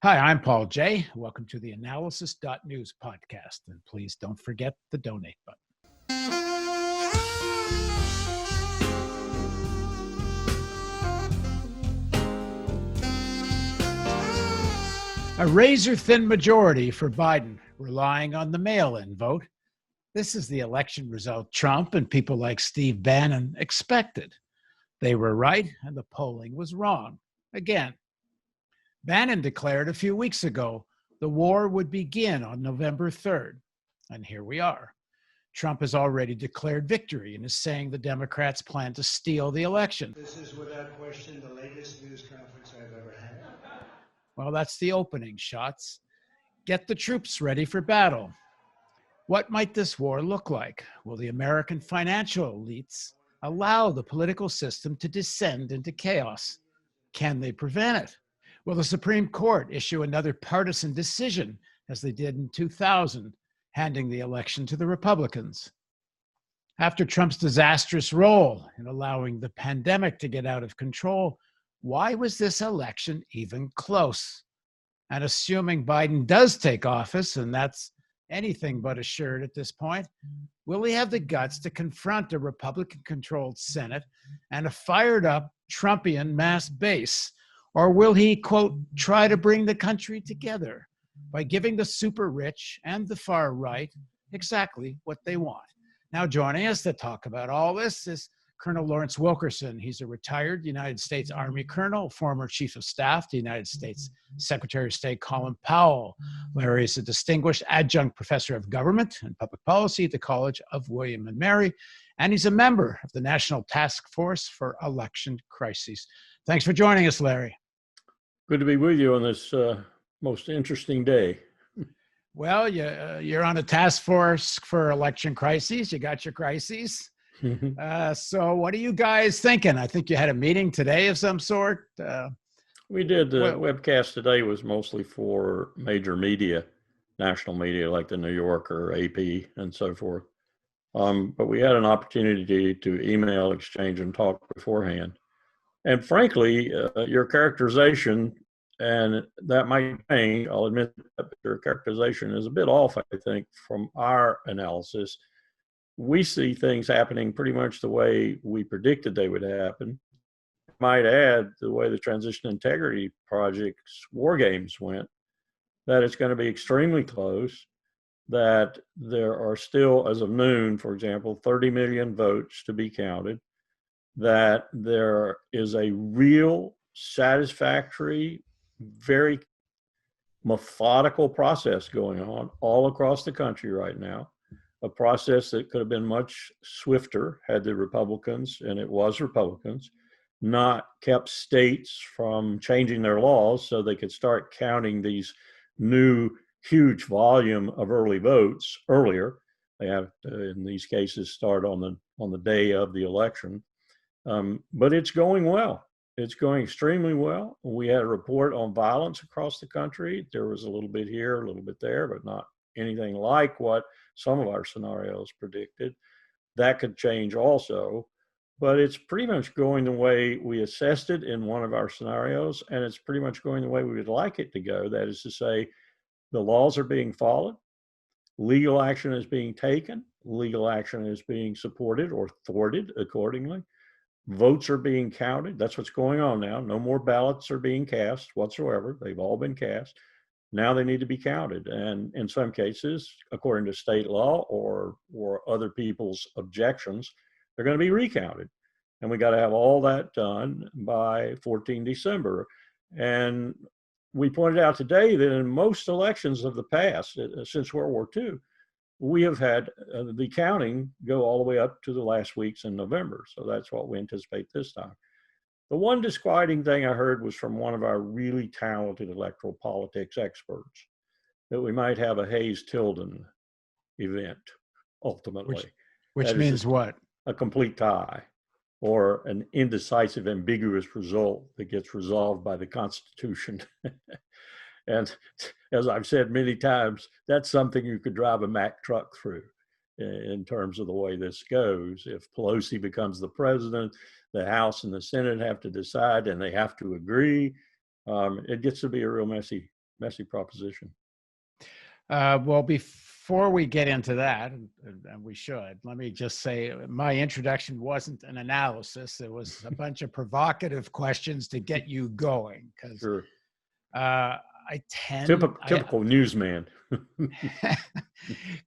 Hi, I'm Paul J. Welcome to the Analysis.news podcast. And please don't forget the donate button. A razor-thin majority for Biden, relying on the mail-in vote. This is the election result Trump and people like Steve Bannon expected. They were right, and the polling was wrong. Again, Bannon declared a few weeks ago the war would begin on November 3rd. And here we are. Trump has already declared victory and is saying the Democrats plan to steal the election. This is without question the latest news conference I've ever had. Well, that's the opening shots. Get the troops ready for battle. What might this war look like? Will the American financial elites allow the political system to descend into chaos? Can they prevent it? Will the Supreme Court issue another partisan decision, as they did in 2000, handing the election to the Republicans? After Trump's disastrous role in allowing the pandemic to get out of control, why was this election even close? And assuming Biden does take office, and that's anything but assured at this point, will he have the guts to confront a Republican-controlled Senate and a fired-up Trumpian mass base? Or will he, quote, try to bring the country together by giving the super rich and the far right exactly what they want? Now joining us to talk about all this is Colonel Lawrence Wilkerson. He's a retired United States Army colonel, former chief of staff to United States Secretary of State Colin Powell. Larry is a distinguished adjunct professor of government and public policy at the College of William and Mary, and he's a member of the National Task Force for Election Crises. Thanks for joining us, Larry. Good to be with you on this most interesting day. Well, you're on a task force for election crises. You got your crises. So what are you guys thinking? I think you had a meeting today of some sort. We did. The webcast today was mostly for major media, national media like the New Yorker, AP, and so forth. But we had an opportunity to email exchange and talk beforehand. And frankly, your characterization, and that might change, I'll admit that your characterization is a bit off, I think, from our analysis. We see things happening pretty much the way we predicted they would happen. I might add, the way the Transition Integrity Project's war games went, that it's going to be extremely close, that there are still, as of noon, for example, 30 million votes to be counted, that there is a real, satisfactory, very methodical process going on all across the country right now. A process that could have been much swifter had the Republicans, and it was Republicans, not kept states from changing their laws so they could start counting these new huge volume of early votes earlier. They have to, in these cases, start on the day of the election. But it's going well. It's going extremely well. We had a report on violence across the country. There was a little bit here, a little bit there, but not anything like what some of our scenarios predicted. That could change also, but it's pretty much going the way we assessed it in one of our scenarios, and it's pretty much going the way we would like it to go. That is to say, the laws are being followed, legal action is being taken, legal action is being supported or thwarted accordingly. Votes are being counted. That's what's going on now. No more ballots are being cast whatsoever. They've all been cast. Now they need to be counted. And in some cases, according to state law or other people's objections, they're going to be recounted. And we got to have all that done by 14 December. And we pointed out today that in most elections of the past, since World War II, we have had the counting go all the way up to the last weeks in November. So that's what we anticipate this time. The one disquieting thing I heard was from one of our really talented electoral politics experts, that we might have a Hayes-Tilden event, ultimately. Which means what? A complete tie, or an indecisive, ambiguous result that gets resolved by the Constitution. And as I've said many times, that's something you could drive a Mack truck through in terms of the way this goes. If Pelosi becomes the president, the House and the Senate have to decide, and they have to agree. It gets to be a real messy messy proposition. Well, before we get into that, and we should, let me just say my introduction wasn't an analysis. It was a bunch of provocative questions to get you going, because Sure. I tend typical newsman.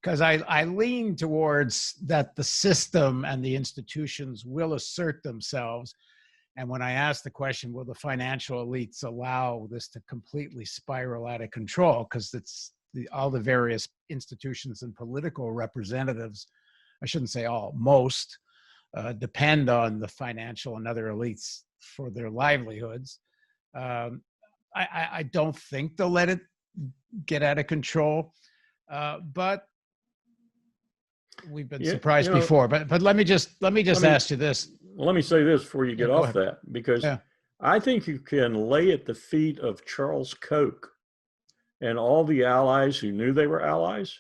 Because I lean towards that the system and the institutions will assert themselves. And when I ask the question, will the financial elites allow this to completely spiral out of control? Because it's all the various institutions and political representatives, I shouldn't say all, most, depend on the financial and other elites for their livelihoods. I don't think they'll let it get out of control, but we've been surprised before. But let me just ask you this. Let me say this before you get off that, because Yeah. I think you can lay at the feet of Charles Koch and all the allies who knew they were allies,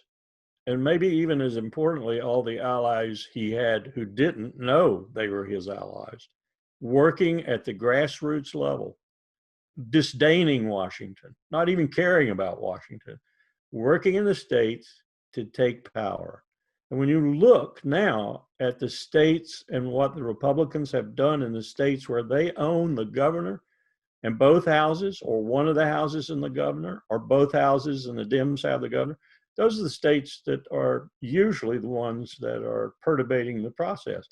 and maybe even as importantly, all the allies he had who didn't know they were his allies, working at the grassroots level, disdaining Washington, not even caring about Washington, working in the states to take power. And when you look now at the states and what the Republicans have done in the states where they own the governor and both houses, or one of the houses and the governor, or both houses and the Dems have the governor, those are the states that are usually the ones that are perturbating the process.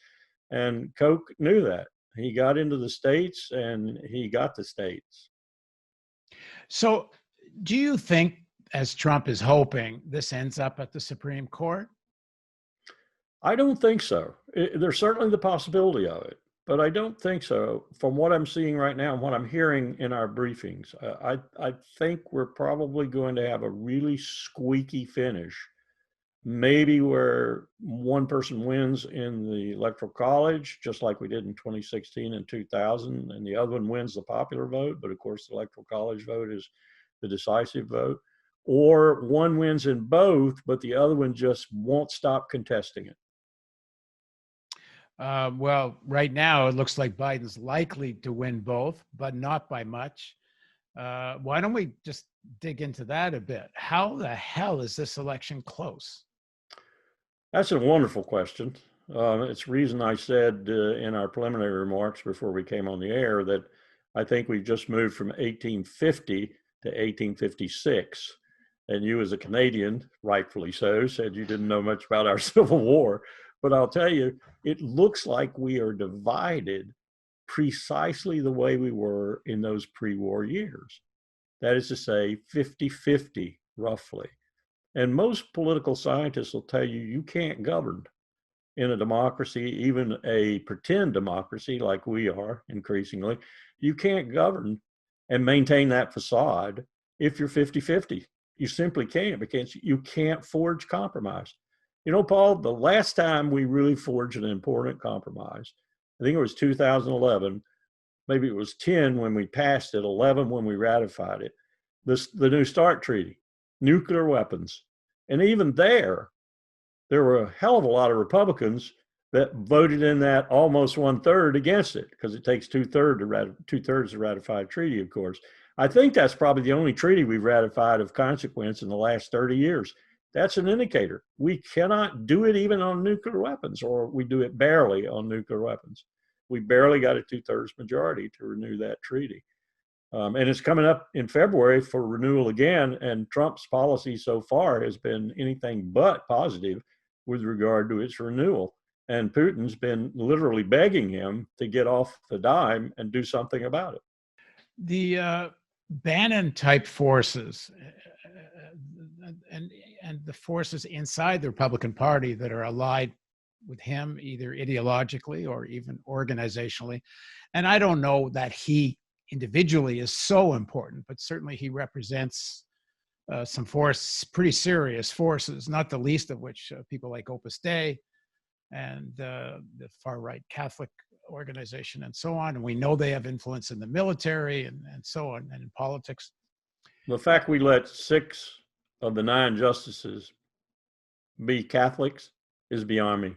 And Koch knew that. He got into the states and he got the states. So do you think, as Trump is hoping, this ends up at the Supreme Court? I don't think so. There's certainly the possibility of it, but I don't think so. From what I'm seeing right now and what I'm hearing in our briefings, I think we're probably going to have a really squeaky finish, maybe where one person wins in the Electoral College, just like we did in 2016 and 2000, and the other one wins the popular vote. But of course, the Electoral College vote is the decisive vote. Or one wins in both, but the other one just won't stop contesting it. Well, right now, it looks like Biden's likely to win both, but not by much. Why don't we just dig into that a bit? How the hell is this election close? That's a wonderful question. It's the reason I said in our preliminary remarks before we came on the air that I think we've just moved from 1850 to 1856. And you, as a Canadian, rightfully so, said you didn't know much about our Civil War. But I'll tell you, it looks like we are divided precisely the way we were in those pre-war years. That is to say, 50-50, roughly. And most political scientists will tell you, you can't govern in a democracy, even a pretend democracy like we are increasingly. You can't govern and maintain that facade if you're 50-50. You simply can't, because you can't forge compromise. You know, Paul, the last time we really forged an important compromise, I think it was 2011, maybe it was 10 when we passed it, 11 when we ratified it, the New START Treaty, nuclear weapons. And even there were a hell of a lot of Republicans that voted in that almost 1/3 against it, because it takes 2/3 to ratify a treaty, of course. I think that's probably the only treaty we've ratified of consequence in the last 30 years. That's an indicator. We cannot do it even on nuclear weapons, or we do it barely on nuclear weapons. We barely got a 2/3 majority to renew that treaty. And it's coming up in February for renewal again, and Trump's policy so far has been anything but positive with regard to its renewal. And Putin's been literally begging him to get off the dime and do something about it. The Bannon-type forces and the forces inside the Republican Party that are allied with him, either ideologically or even organizationally. And I don't know that he individually is so important, but certainly he represents some pretty serious forces, not the least of which people like Opus Dei and the far-right Catholic organization and so on. And we know they have influence in the military and so on, and in politics. The fact we let 6 of the 9 justices be Catholics is beyond me.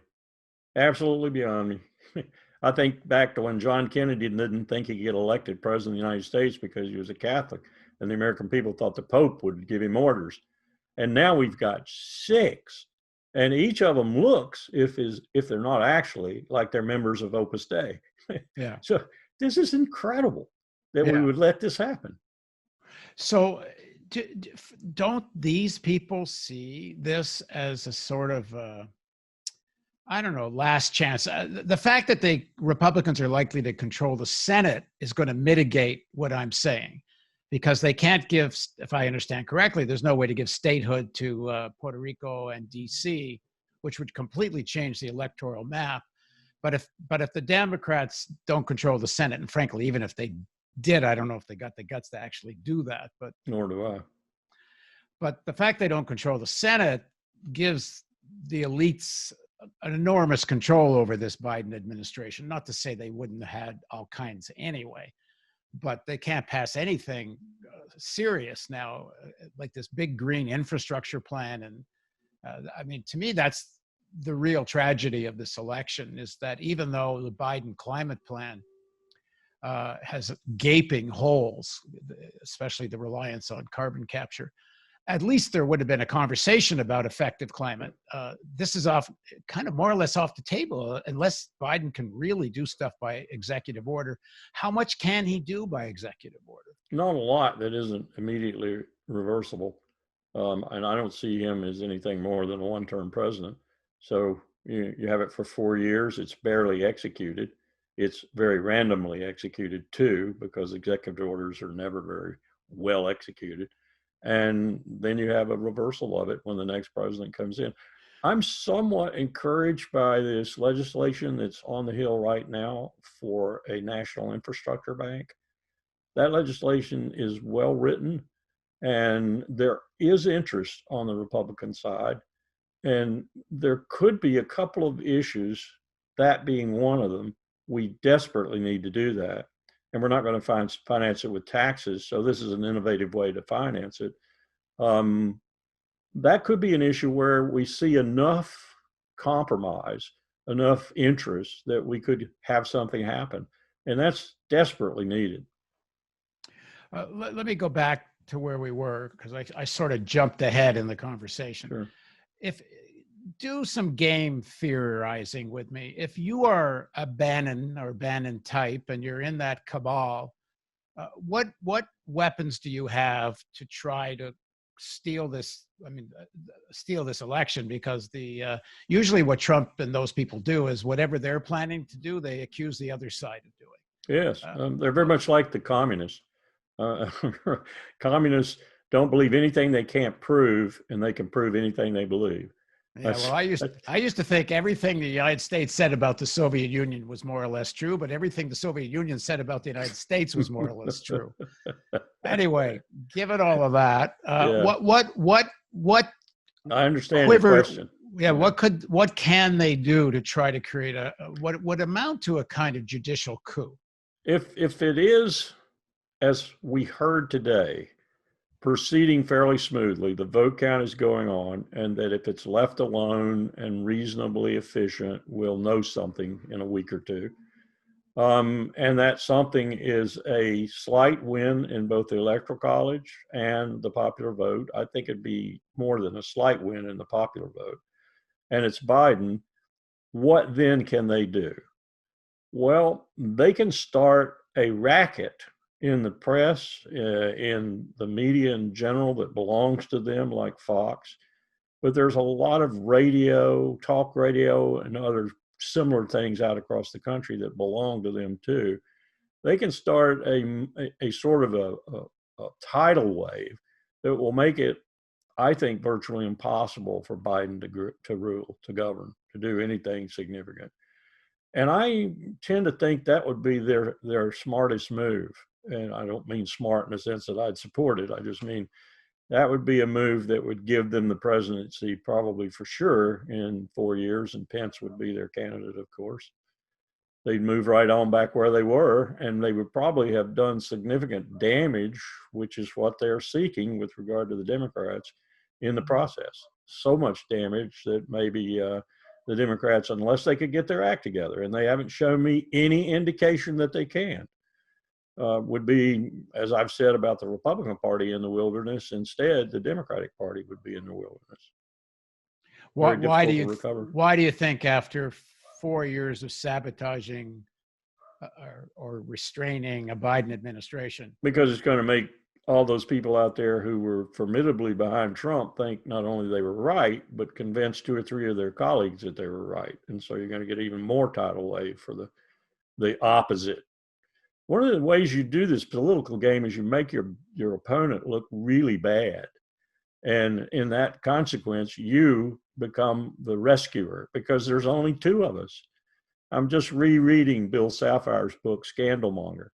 Absolutely beyond me. I think back to when John Kennedy didn't think he could get elected president of the United States because he was a Catholic. and the American people thought the Pope would give him orders. And now we've got 6, and each of them looks, if they're not actually, like they're members of Opus Dei. Yeah. So this is incredible that we would let this happen. So don't these people see this as a sort of, I don't know, last chance? The fact that the Republicans are likely to control the Senate is going to mitigate what I'm saying, because they can't give, if I understand correctly, there's no way to give statehood to Puerto Rico and DC, which would completely change the electoral map. But if the Democrats don't control the Senate, and frankly, even if they did, I don't know if they got the guts to actually do that. But nor do I. But the fact they don't control the Senate gives the elites an enormous control over this Biden administration. Not to say they wouldn't have had all kinds anyway, but they can't pass anything serious now, like this big green infrastructure plan. And I mean, to me, that's the real tragedy of this election, is that even though the Biden climate plan has gaping holes, especially the reliance on carbon capture, at least there would have been a conversation about effective climate. This is kind of more or less off the table, unless Biden can really do stuff by executive order. How much can he do by executive order? Not a lot that isn't immediately reversible. And I don't see him as anything more than a one-term president. So you have it for 4 years. It's barely executed. It's very randomly executed too, because executive orders are never very well executed. And then you have a reversal of it when the next president comes in. I'm somewhat encouraged by this legislation that's on the Hill right now for a national infrastructure bank. That legislation is well written, and there is interest on the Republican side. And there could be a couple of issues, that being one of them. We desperately need to do that. And we're not going to finance it with taxes. So this is an innovative way to finance it. That could be an issue where we see enough compromise, enough interest that we could have something happen. And that's desperately needed. Let me go back to where we were, because I sort of jumped ahead in the conversation. Sure. Do some game theorizing with me. If you are a Bannon or Bannon type and you're in that cabal, what weapons do you have to try to steal this? Steal this election? Because usually what Trump and those people do is whatever they're planning to do, they accuse the other side of doing. Yes, they're very much like the communists. Communists don't believe anything they can't prove, and they can prove anything they believe. Yeah, well, I used to think everything the United States said about the Soviet Union was more or less true, but everything the Soviet Union said about the United States was more or less true. Anyway, given all of that, what? I understand your question. Yeah, what can they do to try to create what would amount to a kind of judicial coup? If it is, as we heard today, proceeding fairly smoothly, the vote count is going on, and that if it's left alone and reasonably efficient, we'll know something in a week or two. And that something is a slight win in both the Electoral College and the popular vote. I think it'd be more than a slight win in the popular vote. And it's Biden. What then can they do? Well, they can start a racket in the press, in the media in general that belongs to them, like Fox. But there's a lot of radio, talk radio, and other similar things out across the country that belong to them too. They can start a sort of a tidal wave that will make it, I think, virtually impossible for Biden to rule, to govern, to do anything significant. And I tend to think that would be their smartest move. And I don't mean smart in the sense that I'd support it. I just mean that would be a move that would give them the presidency probably for sure in 4 years, and Pence would be their candidate, of course. They'd move right on back where they were, and they would probably have done significant damage, which is what they're seeking with regard to the Democrats in the process. So much damage that maybe the Democrats, unless they could get their act together, and they haven't shown me any indication that they can, would be, as I've said about the Republican Party, in the wilderness. Instead, the Democratic Party would be in the wilderness. Why do you think after 4 years of sabotaging or restraining a Biden administration? Because it's going to make all those people out there who were formidably behind Trump think not only they were right, but convince 2 or 3 of their colleagues that they were right. And so you're going to get even more tidal wave for the opposite. One of the ways you do this political game is you make your opponent look really bad. And in that consequence, you become the rescuer, because there's only 2 of us. I'm just rereading Bill Safire's book, Scandalmonger,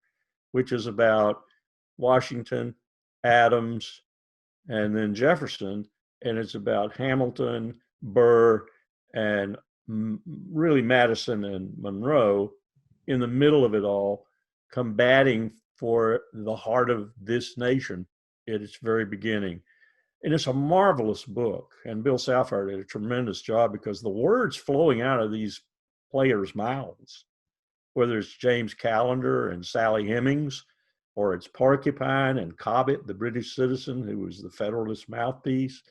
which is about Washington, Adams, and then Jefferson. And it's about Hamilton, Burr, and really Madison and Monroe in the middle of it all, combating for the heart of this nation at its very beginning. And it's a marvelous book. And Bill Safire did a tremendous job, because the words flowing out of these players' mouths, whether it's James Callender and Sally Hemings, or it's Porcupine and Cobbett, the British citizen who was the Federalist mouthpiece,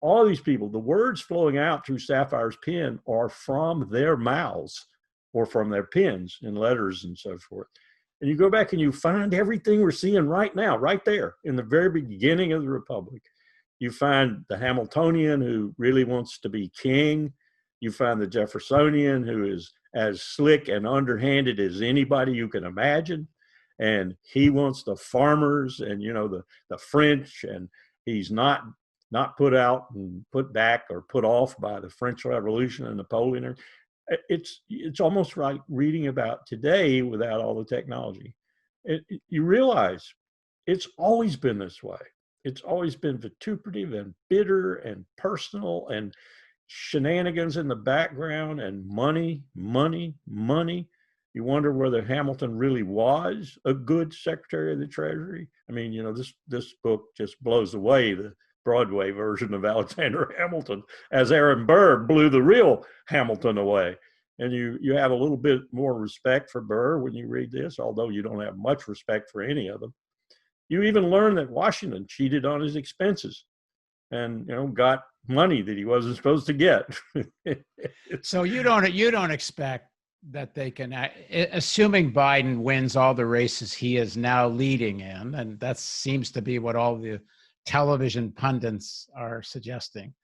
all these people, the words flowing out through Safire's pen are from their mouths or from their pens in letters and so forth. And you go back and you find everything we're seeing right now, right there in the very beginning of the Republic. You find the Hamiltonian who really wants to be king. You find the Jeffersonian who is as slick and underhanded as anybody you can imagine. And he wants the farmers and, the French, and he's not put out and put back or put off by the French Revolution and Napoleon. It's almost like reading about today without all the technology. You realize it's always been this way. It's always been vituperative and bitter and personal and shenanigans in the background and money, money, money. You wonder whether Hamilton really was a good Secretary of the Treasury. I mean, this book just blows away the Broadway version of Alexander Hamilton, as Aaron Burr blew the real Hamilton away. And you have a little bit more respect for Burr when you read this, although you don't have much respect for any of them. You even learn that Washington cheated on his expenses and, got money that he wasn't supposed to get. So you don't expect that they can, assuming Biden wins all the races he is now leading in, and that seems to be what all the television pundits are suggesting.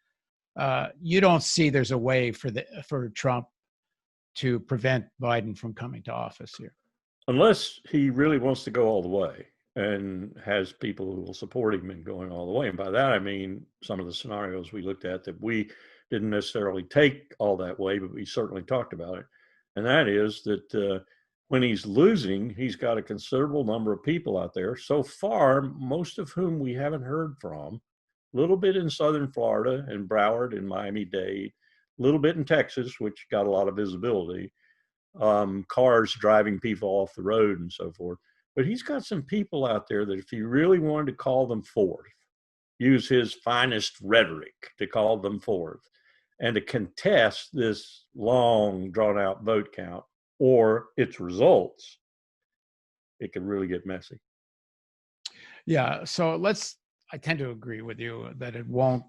You don't see there's a way for Trump to prevent Biden from coming to office here, unless he really wants to go all the way and has people who will support him in going all the way. And by that I mean some of the scenarios we looked at that we didn't necessarily take all that way, but we certainly talked about it. And that is that when he's losing, he's got a considerable number of people out there, so far, most of whom we haven't heard from, a little bit in Southern Florida and Broward and Miami-Dade, a little bit in Texas, which got a lot of visibility, cars driving people off the road and so forth. But he's got some people out there that if he really wanted to call them forth, use his finest rhetoric to call them forth, and to contest this long, drawn-out vote count or its results, it could really get messy. Yeah, so I tend to agree with you that it won't,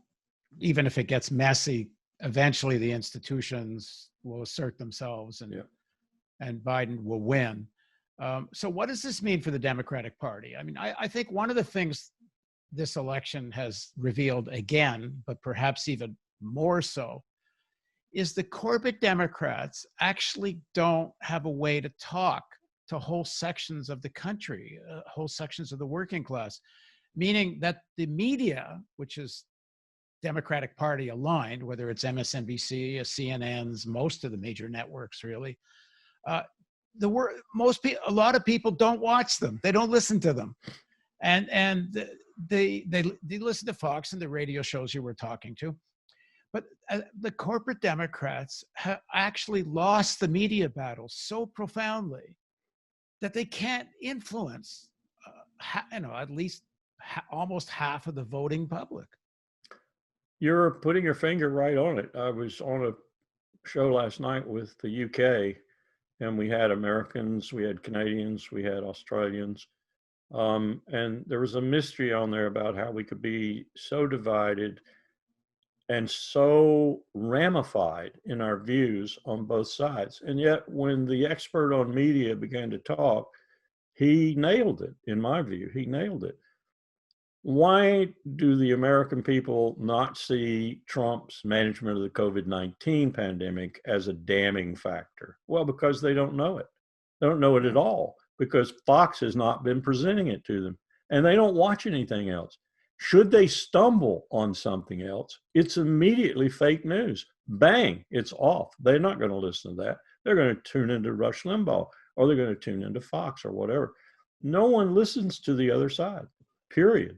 even if it gets messy, eventually the institutions will assert themselves and Biden will win. So what does this mean for the Democratic Party? I mean, I think one of the things this election has revealed again, but perhaps even more so, is the corporate Democrats actually don't have a way to talk to whole sections of the country, whole sections of the working class, meaning that the media, which is Democratic Party aligned, whether it's MSNBC, CNN's, most of the major networks really, a lot of people don't watch them. They don't listen to them. And they listen to Fox and the radio shows you were talking to. But the corporate Democrats have actually lost the media battle so profoundly that they can't influence, at least almost half of the voting public. You're putting your finger right on it. I was on a show last night with the UK, and we had Americans, we had Canadians, we had Australians. And there was a mystery on there about how we could be so divided and so ramified in our views on both sides. And yet, when the expert on media began to talk, he nailed it, in my view. He nailed it. Why do the American people not see Trump's management of the COVID-19 pandemic as a damning factor? Well, because they don't know it. They don't know it at all, because Fox has not been presenting it to them, and they don't watch anything else. Should they stumble on something else, it's immediately fake news. Bang, it's off. They're not going to listen to that. They're going to tune into Rush Limbaugh, or they're going to tune into Fox or whatever. No one listens to the other side, period.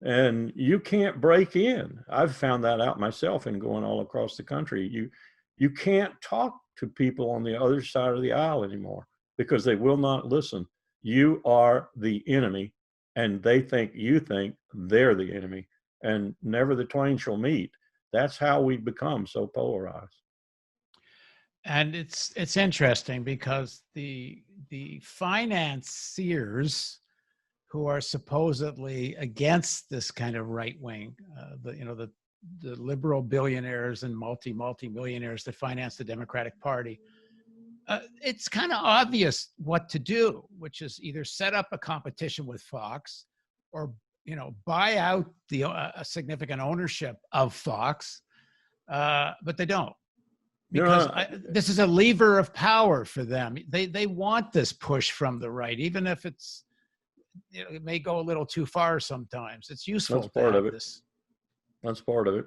And you can't break in. I've found that out myself in going all across the country. You can't talk to people on the other side of the aisle anymore because they will not listen. You are the enemy, and they think you think they're the enemy, and never the twain shall meet. That's how we become so polarized. And it's interesting because the financiers who are supposedly against this kind of right wing, the liberal billionaires and multi-millionaires that finance the Democratic Party, it's kind of obvious what to do, which is either set up a competition with Fox, or buy out the significant ownership of Fox, but they don't, because this is a lever of power for them. They want this push from the right, even if it may go a little too far sometimes. It's useful. That's part of it. That's part of it.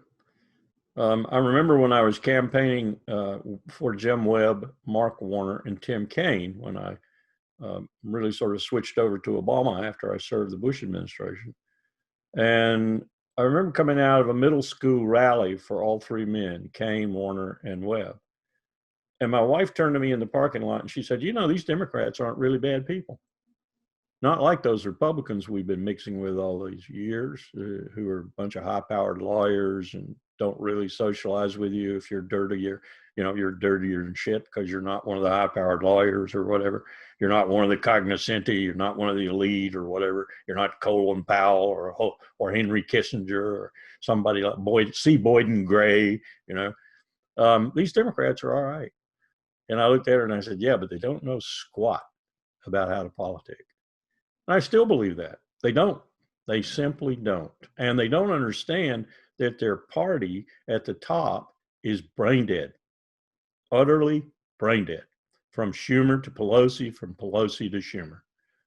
I remember when I was campaigning for Jim Webb, Mark Warner, and Tim Kaine, when I really sort of switched over to Obama after I served the Bush administration. And I remember coming out of a middle school rally for all three men, Kaine, Warner, and Webb. And my wife turned to me in the parking lot and she said, these Democrats aren't really bad people. Not like those Republicans we've been mixing with all these years, who are a bunch of high-powered lawyers and don't really socialize with you if you're dirtier. You're dirtier than shit because you're not one of the high-powered lawyers or whatever. You're not one of the cognoscenti. You're not one of the elite or whatever. You're not Colin Powell or Henry Kissinger or somebody like Boyden Gray. These Democrats are all right. And I looked at her and I said, yeah, but they don't know squat about how to politic. And I still believe that. They don't. They simply don't. And they don't understand that their party at the top is brain dead, utterly brain dead. From Schumer to Pelosi, from Pelosi to Schumer,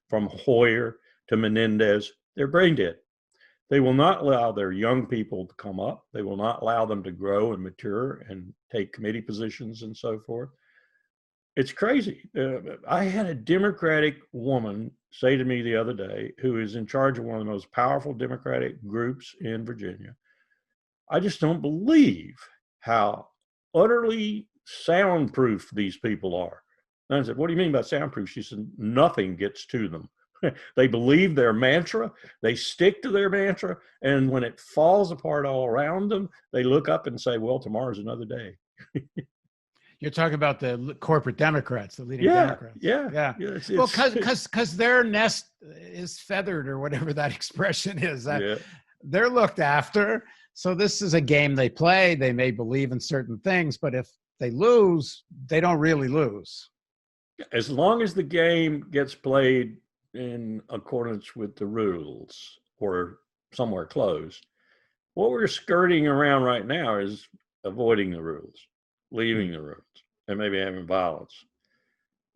from Hoyer to Menendez, they're brain dead. They will not allow their young people to come up. They will not allow them to grow and mature and take committee positions and so forth. It's crazy. I had a Democratic woman say to me the other day, who is in charge of one of the most powerful Democratic groups in Virginia, I just don't believe how utterly soundproof these people are. And I said, what do you mean by soundproof? She said, nothing gets to them. They believe their mantra, they stick to their mantra, and when it falls apart all around them, they look up and say, well, tomorrow's another day. You're talking about the corporate Democrats, the leading Democrats. Yeah. Well, because their nest is feathered, or whatever that expression is. They're looked after. So this is a game they play. They may believe in certain things, but if they lose, they don't really lose. As long as the game gets played in accordance with the rules or somewhere close, what we're skirting around right now is avoiding the rules, leaving the rules, and maybe having violence.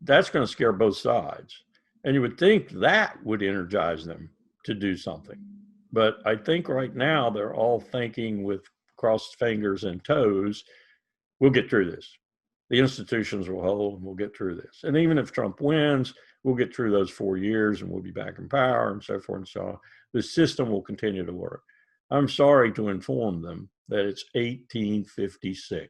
That's going to scare both sides. And you would think that would energize them to do something. But I think right now they're all thinking with crossed fingers and toes, we'll get through this. The institutions will hold and we'll get through this. And even if Trump wins, we'll get through those 4 years and we'll be back in power and so forth and so on. The system will continue to work. I'm sorry to inform them that it's 1856.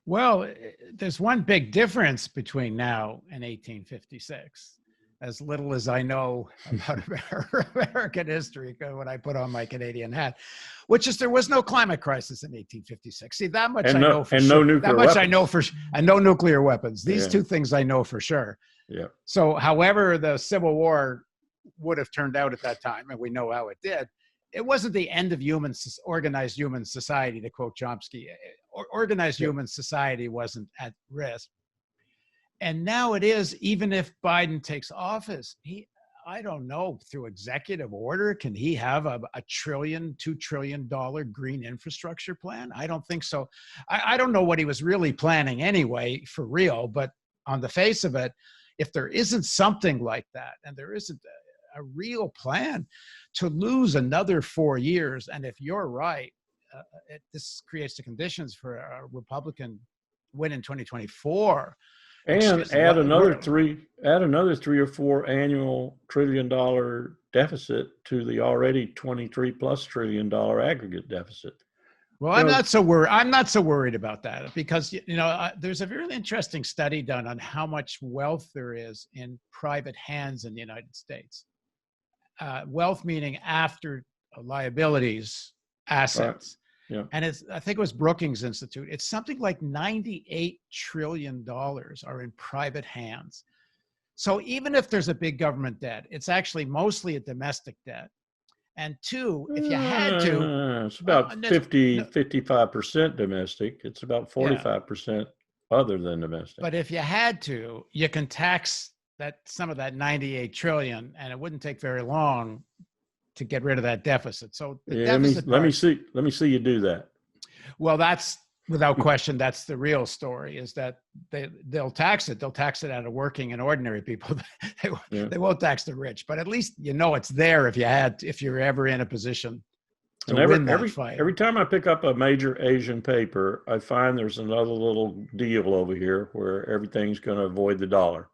Well, there's one big difference between now and 1856. as little as I know about American history when I put on my Canadian hat, which is there was no climate crisis in 1856. See, that much I know for sure. No nuclear that much weapons. I know for, and no nuclear weapons. These Yeah. two things I know for sure. Yeah. So however the Civil War would have turned out at that time, and we know how it did, it wasn't the end of organized human society, to quote Chomsky. Organized human society wasn't at risk. And now it is, even if Biden takes office, I don't know, through executive order, can he have a $2 trillion green infrastructure plan? I don't think so. I don't know what he was really planning anyway, for real, but on the face of it, if there isn't something like that, and there isn't a real plan to lose another 4 years, and if you're right, this creates the conditions for a Republican win in 2024. And add another three or four annual $1 trillion deficit to the already $23+ trillion aggregate deficit. Well, I'm not so worried about that, because there's a really interesting study done on how much wealth there is in private hands in the United States. Wealth meaning after liabilities, assets. Right. Yeah. And I think it was Brookings Institute. It's something like $98 trillion are in private hands. So even if there's a big government debt, it's actually mostly a domestic debt. And two, if you had to, it's about 55% domestic. It's about 45% other than domestic. But if you had to, you can tax some of that 98 trillion, and it wouldn't take very long to get rid of that deficit. So the deficit let me see you do that. Well, that's without question, that's the real story, is that they'll tax it. They'll tax it out of working and ordinary people. They won't tax the rich, but at least it's there if you're ever in a position to win that fight. Every time I pick up a major Asian paper, I find there's another little deal over here where everything's going to avoid the dollar.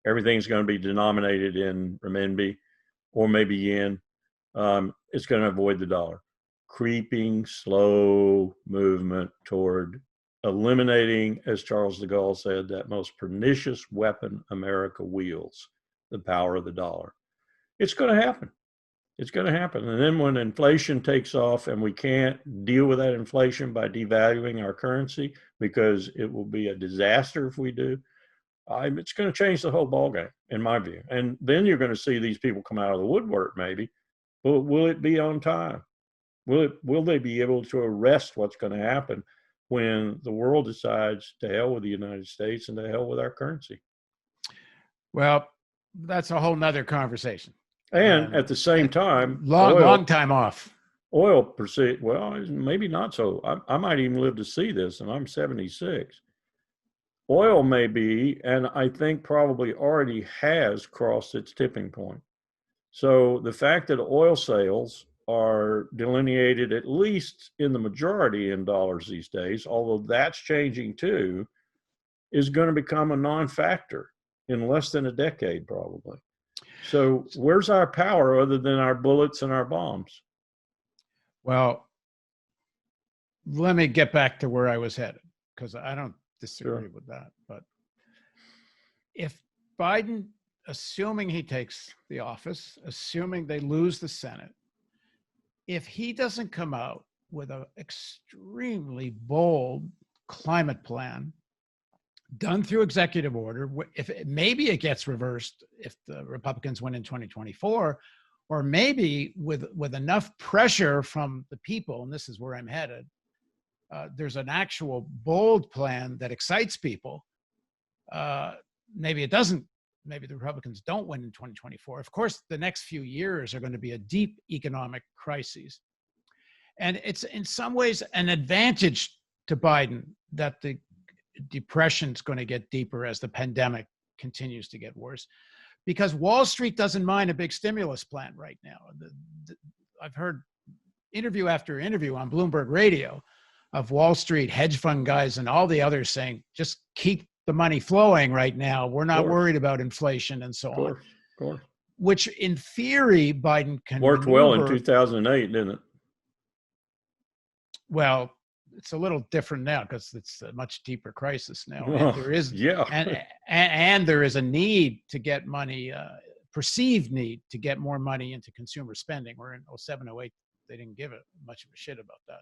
Everything's going to be denominated in renminbi or maybe yen. It's going to avoid the dollar. Creeping, slow movement toward eliminating, as Charles de Gaulle said, that most pernicious weapon America wields, the power of the dollar. It's going to happen. It's going to happen. And then when inflation takes off and we can't deal with that inflation by devaluing our currency, because it will be a disaster if we do, it's going to change the whole ballgame, in my view. And then you're going to see these people come out of the woodwork, maybe. But will it be on time? Will they be able to arrest what's going to happen when the world decides to hell with the United States and to hell with our currency? Well, that's a whole nother conversation. And at the same time, long time off. Oil proceed. Well, maybe not so. I might even live to see this, and I'm 76. Oil may be, and I think probably already has crossed its tipping point. So the fact that oil sales are delineated, at least in the majority, in dollars these days, although that's changing too, is going to become a non-factor in less than a decade, probably. So where's our power other than our bullets and our bombs? Well, let me get back to where I was headed, because I don't disagree with that. But if Biden, assuming he takes the office, assuming they lose the Senate, if he doesn't come out with an extremely bold climate plan done through executive order, maybe it gets reversed if the Republicans win in 2024, or maybe with enough pressure from the people, and this is where I'm headed, there's an actual bold plan that excites people. Maybe it doesn't. Maybe the Republicans don't win in 2024. Of course, the next few years are going to be a deep economic crisis. And it's in some ways an advantage to Biden that the depression is going to get deeper as the pandemic continues to get worse, because Wall Street doesn't mind a big stimulus plan right now. I've heard interview after interview on Bloomberg Radio of Wall Street hedge fund guys and all the others saying, just keep the money flowing right now. We're not worried about inflation and so on. Of course. Which in theory, Biden can worked well in 2008, didn't it? Well, it's a little different now because it's a much deeper crisis now. Well, And there is, yeah. and there is a need to get money, perceived need to get more money into consumer spending. Where in 07, 08, they didn't give it much of a shit about that.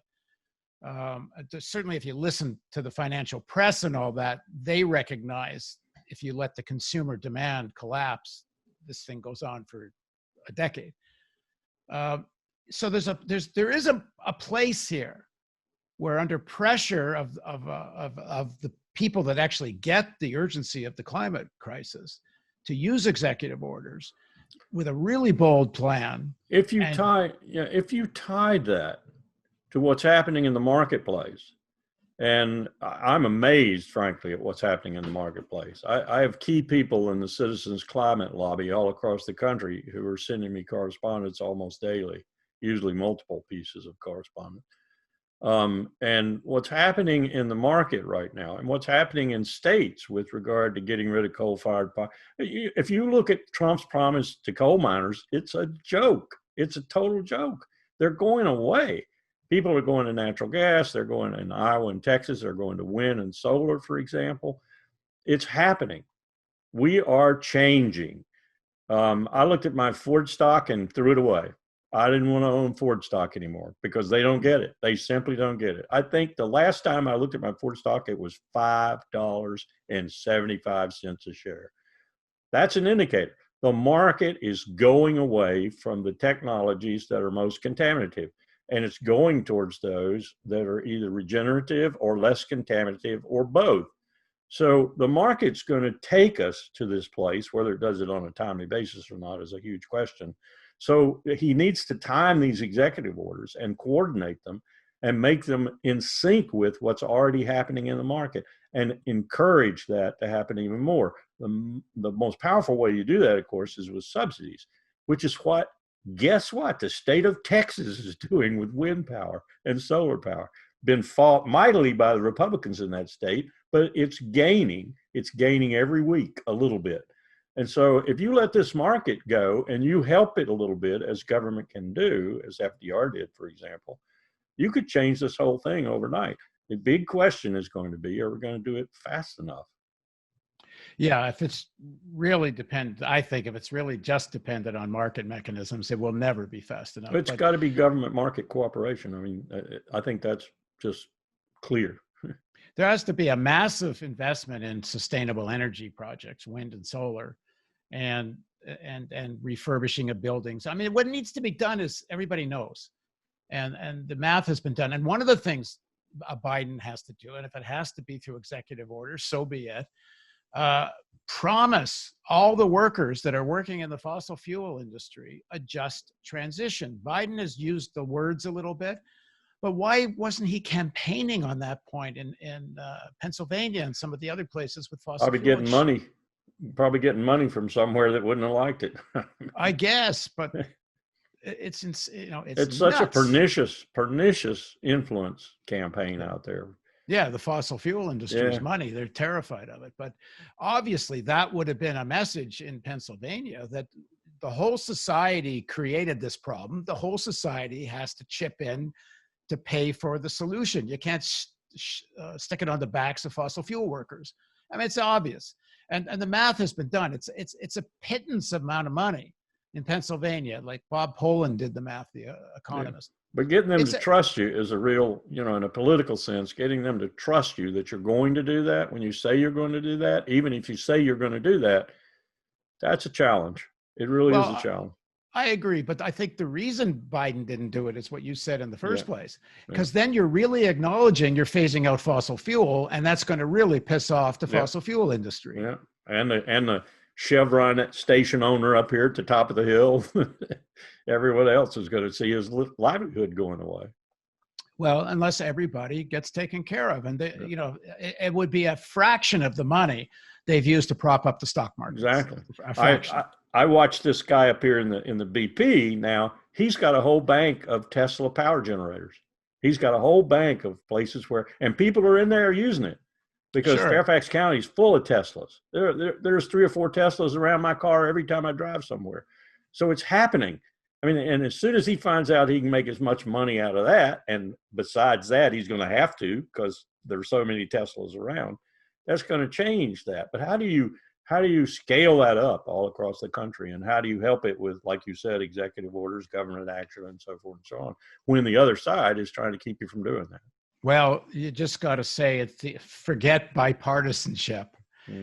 Certainly, if you listen to the financial press and all that, they recognize if you let the consumer demand collapse, this thing goes on for a decade. So there is a place here where, under pressure of the people that actually get the urgency of the climate crisis, to use executive orders with a really bold plan. If you tie that to what's happening in the marketplace, and I'm amazed, frankly, at what's happening in the marketplace. I have key people in the Citizens Climate Lobby all across the country who are sending me correspondence almost daily, usually multiple pieces of correspondence. And what's happening in the market right now, and what's happening in states with regard to getting rid of coal-fired power. If you look at Trump's promise to coal miners, it's a joke. It's a total joke. They're going away. People are going to natural gas. They're going in Iowa and Texas. They're going to wind and solar, for example. It's happening. We are changing. I looked at my Ford stock and threw it away. I didn't want to own Ford stock anymore because they don't get it. They simply don't get it. I think the last time I looked at my Ford stock, it was $5.75 a share. That's an indicator. The market is going away from the technologies that are most contaminative, and it's going towards those that are either regenerative or less contaminative or both. So the market's going to take us to this place. Whether it does it on a timely basis or not is a huge question. So he needs to time these executive orders and coordinate them and make them in sync with what's already happening in the market and encourage that to happen even more. The most powerful way you do that, of course, is with subsidies, which is what, guess what, the state of Texas is doing with wind power and solar power. Been fought mightily by the Republicans in that state, but it's gaining every week a little bit. And so if you let this market go and you help it a little bit, as government can do, as FDR did, for example, you could change this whole thing overnight. The big question is going to be, are we going to do it fast enough? Yeah, if it's really I think if it's really just dependent on market mechanisms, it will never be fast enough. It's got to be government market cooperation. I mean, I think that's just clear. There has to be a massive investment in sustainable energy projects, wind and solar, and refurbishing of buildings. I mean, what needs to be done is, everybody knows, and the math has been done. And one of the things Biden has to do, and if it has to be through executive orders, so be it, promise all the workers that are working in the fossil fuel industry a just transition. Biden has used the words a little bit, but why wasn't he campaigning on that point in Pennsylvania and some of the other places with fossil fuel? Probably getting money from somewhere that wouldn't have liked it. I guess, but it's such a pernicious influence campaign out there. Yeah, the fossil fuel industry's money. They're terrified of it. But obviously that would have been a message in Pennsylvania that the whole society created this problem. The whole society has to chip in to pay for the solution. You can't stick it on the backs of fossil fuel workers. I mean, it's obvious. And the math has been done. It's a pittance amount of money in Pennsylvania, like Bob Poland did the math, the economist. Yeah. But getting them to trust you is a real, in a political sense, getting them to trust you that you're going to do that when you say you're going to do that. Even if you say you're going to do that, that's a challenge. It really is a challenge. I agree, but I think the reason Biden didn't do it is what you said in the first place, because then you're really acknowledging you're phasing out fossil fuel, and that's going to really piss off the fossil fuel industry. Yeah, and the Chevron station owner up here at the top of the hill, everyone else is going to see his livelihood going away. Well, unless everybody gets taken care of, and it would be a fraction of the money they've used to prop up the stock market. Exactly. I watched this guy up here in the BP. Now he's got a whole bank of Tesla power generators. He's got a whole bank of places and people are in there using it because Fairfax County is full of Teslas. There's 3 or 4 Teslas around my car every time I drive somewhere. So it's happening. I mean, and as soon as he finds out he can make as much money out of that, and besides that, he's going to have to because there's so many Teslas around, that's going to change that. But how do you scale that up all across the country, and how do you help it with, like you said, executive orders, government action, and so forth and so on, when the other side is trying to keep you from doing that? Well, you just got to say forget bipartisanship,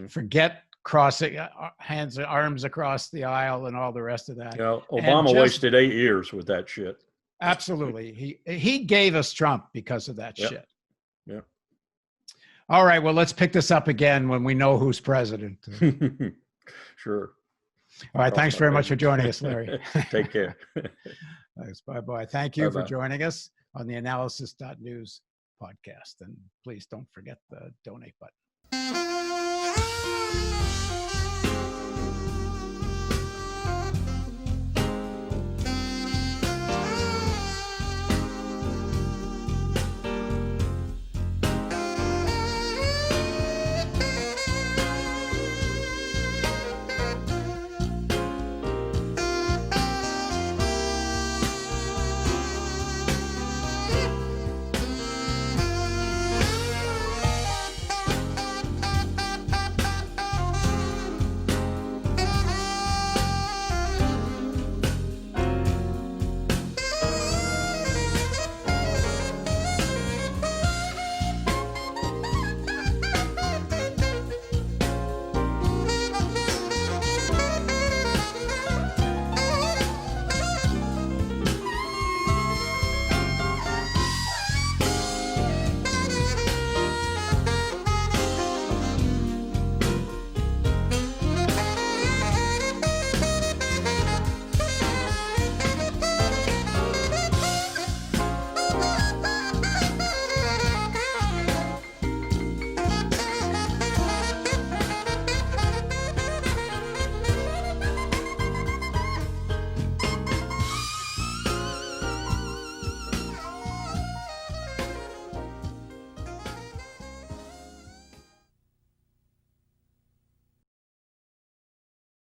forget crossing arms across the aisle and all the rest of that. You know, Obama wasted 8 years with that shit. Absolutely. He gave us Trump because of that shit. Yeah. All right. Well, let's pick this up again when we know who's president. Sure. All right. Thanks very much for joining us, Larry. Take care. Thanks. Bye-bye. Thank you Bye-bye. for joining us on the Analysis.news podcast. And please don't forget the donate button.